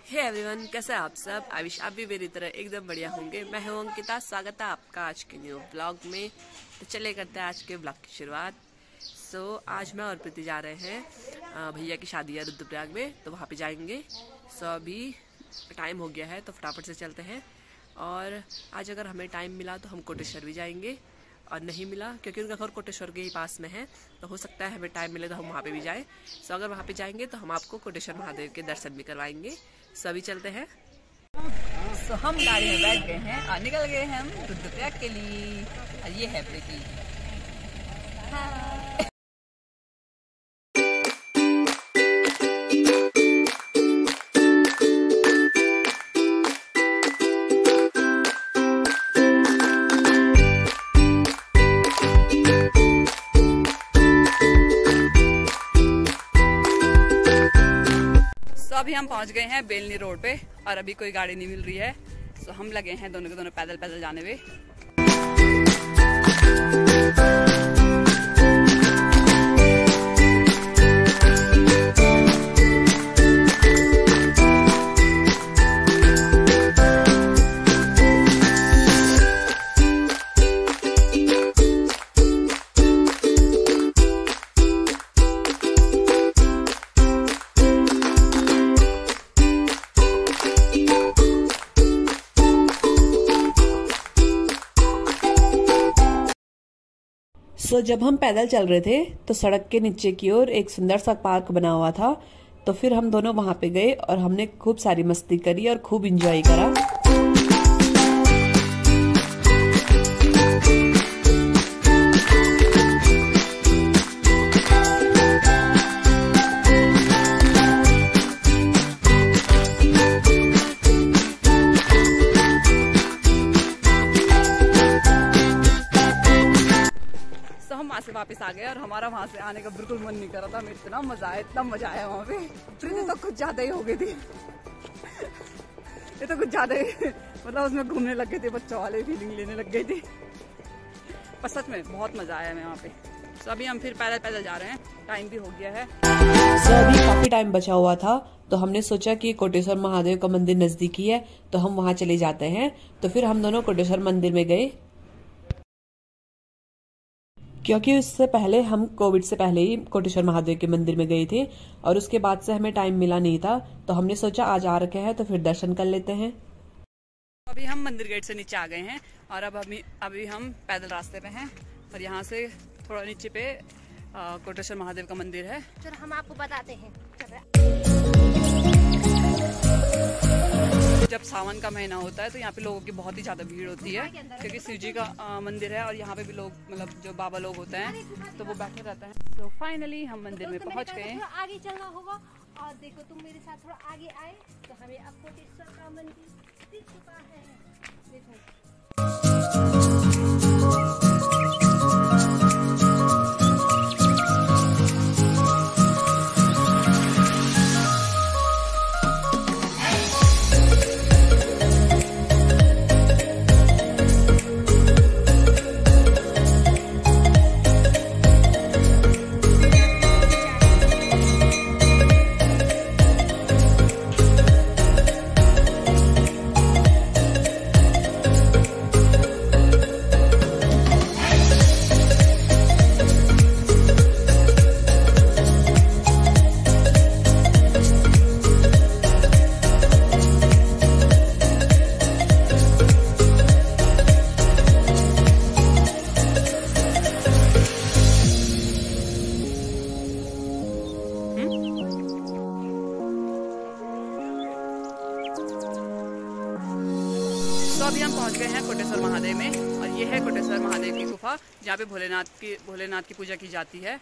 Hey everyone, कैसे हैं आप सब। आई विश आप भी मेरी तरह एकदम बढ़िया होंगे। मैं हूं अंकिता, स्वागत है आपका आज के न्यू ब्लॉग में। तो चले करते हैं आज के ब्लॉग की शुरुआत। आज मैं और प्रीति जा रहे हैं, भैया की शादी है रुद्रप्रयाग में, तो वहाँ पे जाएंगे। अभी टाइम हो गया है तो फटाफट से चलते हैं। और आज अगर हमें टाइम मिला तो हम कोटेश्वर भी जाएंगे, और नहीं मिला क्योंकि उनका घर कोटेश्वर के ही पास में है, तो हो सकता है हमें टाइम मिले तो हम वहाँ पे भी जाएं। अगर वहाँ पे जाएंगे तो हम आपको कोटेश्वर महादेव के दर्शन भी करवाएंगे। अभी चलते हैं। हम गाड़ी में बैठ गए हैं और निकल गए हैं हम रुद्रप्रयाग के लिए। और ये है प्रीति। अभी हम पहुंच गए हैं बेलनी रोड पे और अभी कोई गाड़ी नहीं मिल रही है, तो हम लगे हैं दोनों के दोनों पैदल पैदल जाने में। जब हम पैदल चल रहे थे तो सड़क के नीचे की ओर एक सुंदर सा पार्क बना हुआ था, तो फिर हम दोनों वहां पे गए और हमने खूब सारी मस्ती करी और खूब एंजॉय करा। से वापस आ गए और हमारा वहां से आने का बिल्कुल मन नहीं कर रहा था। हमें इतना मजा आया वहां पे। प्रीति तो कुछ ज्यादा ही हो गई थी। ये तो कुछ ज्यादा ही मतलब उसमें घूमने लग गए थे, बच्चों वाले फीलिंग लेने लग गई थी। पर सच में बहुत मजा आया हमें वहाँ पे। तो अभी हम फिर पैदल पैदल जा रहे हैं, टाइम भी हो गया है। अभी काफी टाइम बचा हुआ था, तो हमने सोचा कि कोटेश्वर महादेव का मंदिर नजदीक ही है, तो हम वहाँ चले जाते हैं। तो फिर हम दोनों कोटेश्वर मंदिर में गए, क्योंकि उससे पहले हम कोविड से पहले ही कोटेश्वर महादेव के मंदिर में गए थे और उसके बाद से हमें टाइम मिला नहीं था, तो हमने सोचा आज आ रखे हैं तो फिर दर्शन कर लेते हैं। अभी हम मंदिर गेट से नीचे आ गए हैं और अब अभी हम पैदल रास्ते पे हैं और यहाँ से थोड़ा नीचे पे कोटेश्वर महादेव का मंदिर है। चलो हम आपको बताते हैं। जब सावन का महीना होता है तो यहाँ पे लोगों की बहुत ही ज्यादा भीड़ होती है, क्योंकि शिव जी का मंदिर है और यहाँ पे भी लोग मतलब जो बाबा लोग होते हैं तो वो बैठे रहते हैं। तो फाइनली हम मंदिर में पहुँच गए। आगे चलना होगा और देखो तुम मेरे साथ थोड़ा आगे आए तो हमें अब कोटेश्वर का मंदिर दिख चुका है। देखो तो अभी हम पहुंच गए हैं कोटेश्वर महादेव में और ये है कोटेश्वर महादेव की गुफा, जहाँ पे भोलेनाथ की पूजा की जाती है।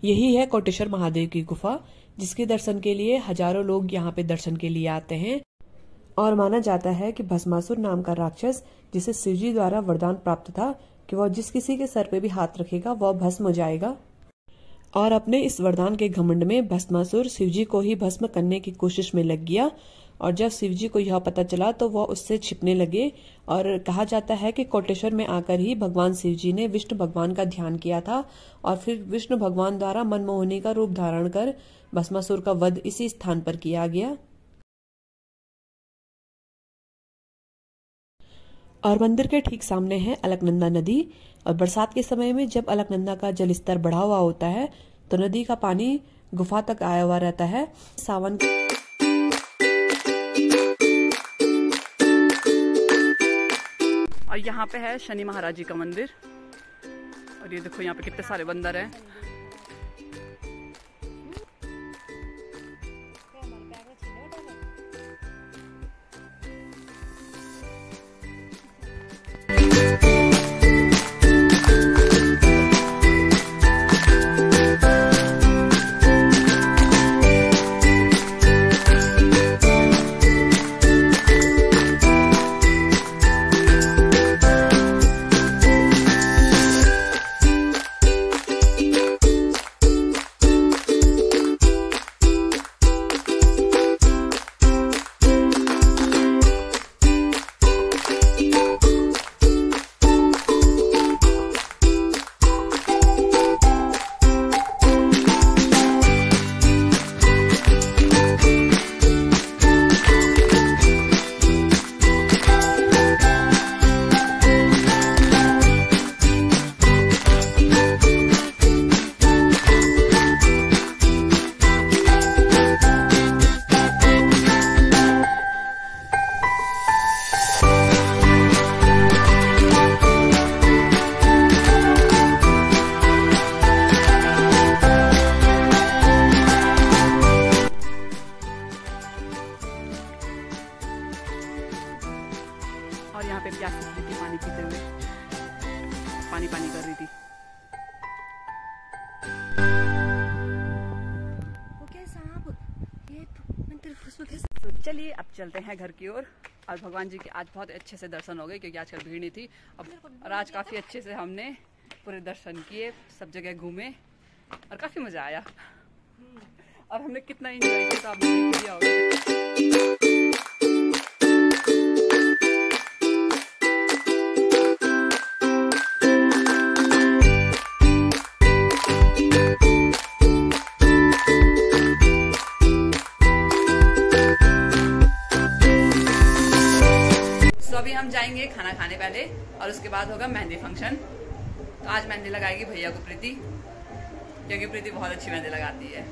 यही है कोटेश्वर महादेव की गुफा, जिसके दर्शन के लिए हजारों लोग यहाँ पे दर्शन के लिए आते हैं। और माना जाता है कि भस्मासुर नाम का राक्षस, जिसे शिवजी द्वारा वरदान प्राप्त था कि वह जिस किसी के सर पे भी हाथ रखेगा वह भस्म हो जाएगा, और अपने इस वरदान के घमंड में भस्मासुर शिवजी को ही भस्म करने की कोशिश में लग गया। और जब शिवजी को यह पता चला तो वह उससे छिपने लगे। और कहा जाता है कि कोटेश्वर में आकर ही भगवान शिवजी ने विष्णु भगवान का ध्यान किया था, और फिर विष्णु भगवान द्वारा मनमोहनी का रूप धारण कर भस्मासुर का वध इसी स्थान पर किया गया। और मंदिर के ठीक सामने है अलकनंदा नदी। और बरसात के समय में जब अलकनंदा का जल स्तर बढ़ा हुआ होता है तो नदी का पानी गुफा तक आया हुआ रहता है। सावन और यहाँ पे है शनि महाराज जी का मंदिर। और ये देखो यहाँ पे कितने सारे बंदर हैं। और यहाँ पे प्यासी थी पानी पीते हुए, पानी पानी कर रही थी। तो चलिए अब चलते हैं घर की ओर। और भगवान जी के आज बहुत अच्छे से दर्शन हो गए क्योंकि आजकल भीड़ नहीं थी। और आज काफ़ी अच्छे से हमने पूरे दर्शन किए, सब जगह घूमे और काफ़ी मज़ा आया। और हमने कितना एंजॉय किया तो आपने देख लिया होगा। अभी हम जाएंगे खाना खाने पहले और उसके बाद होगा मेहंदी फंक्शन। तो आज मेहंदी लगाएगी भैया को प्रीति, क्योंकि प्रीति बहुत अच्छी मेहंदी लगाती है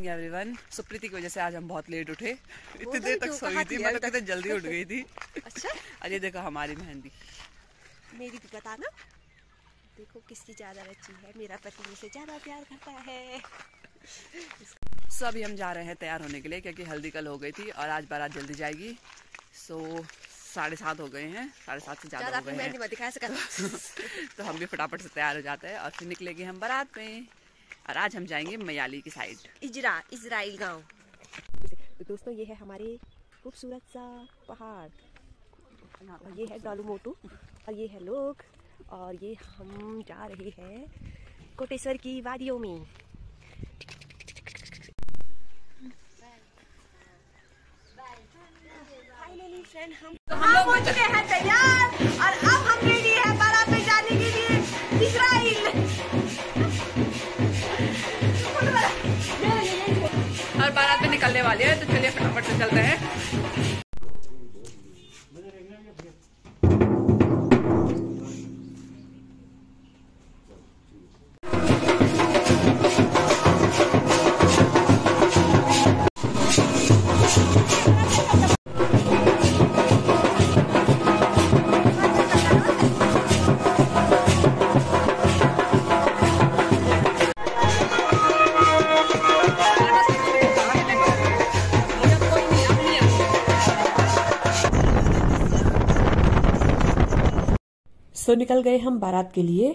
एवरीवन। सो प्रीति की वजह से आज हम बहुत लेट उठे, इतनी देर तक सोई थी, मैं तो कितने जल्दी उठ गई थी। अच्छा, अरे देखो हमारी मेहंदी, मेरी भी बता ना, देखो किसकी ज्यादा बच्ची है। मेरा पति मुझसे ज्यादा प्यार करता है। सो अभी हम जा रहे हैं तैयार होने के लिए क्योंकि हल्दी कल हो गई थी और आज बारात जल्दी जाएगी। सो 7:30 हो गए हैं, 7:30 से ज्यादा हो गए हैं। तो हम भी फटाफट से तैयार हो जाते हैं और फिर निकलेंगे हम बारात में। और आज हम जाएंगे मयाली की साइड, इजराइल गांव। तो दोस्तों ये है हमारे खूबसूरत सा पहाड़, और ये है डालू मोटू, और ये है लोग, और ये हम जा रहे हैं कोटेश्वर की वादियों में। फाइनली फ्रेंड हम हो चुके हैं तैयार और अब हम रेडी हैं बारात में जाने के लिए इजराइल। और बारात में निकलने वाले हैं, तो चलिए फटाफट से चलते हैं। सो निकल गए हम बारात के लिए।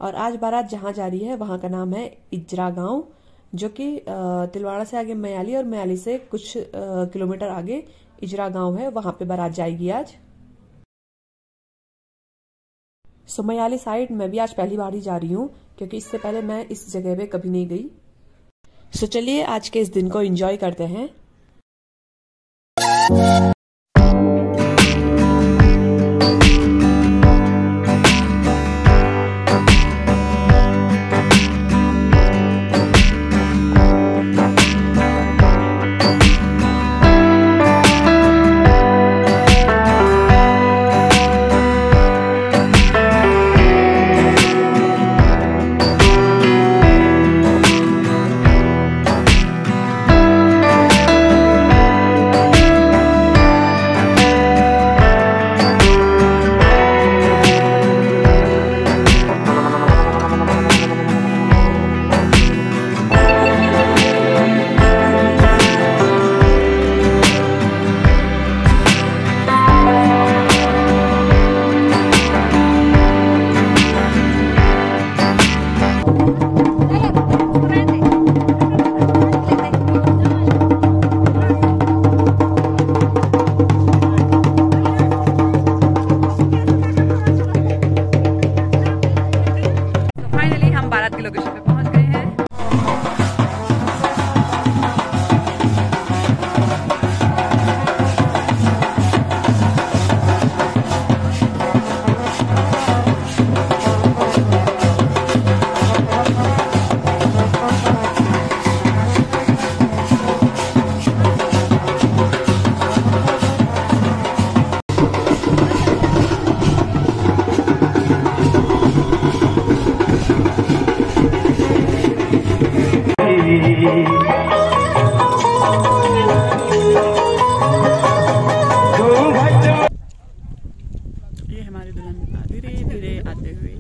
और आज बारात जहाँ जा रही है वहाँ का नाम है इजरा गांव, जो कि तिलवाड़ा से आगे मयाली और मयाली से कुछ किलोमीटर आगे इजरा गांव है, वहां पे बारात जाएगी आज। सो मयाली साइड मैं भी आज पहली बार ही जा रही हूँ, क्योंकि इससे पहले मैं इस जगह पे कभी नहीं गई। सो चलिए आज के इस दिन को एंजॉय करते हैं। लोकेशन पे पहुंच गए हैं। ये हमारी दुल्हन धीरे धीरे आते हुए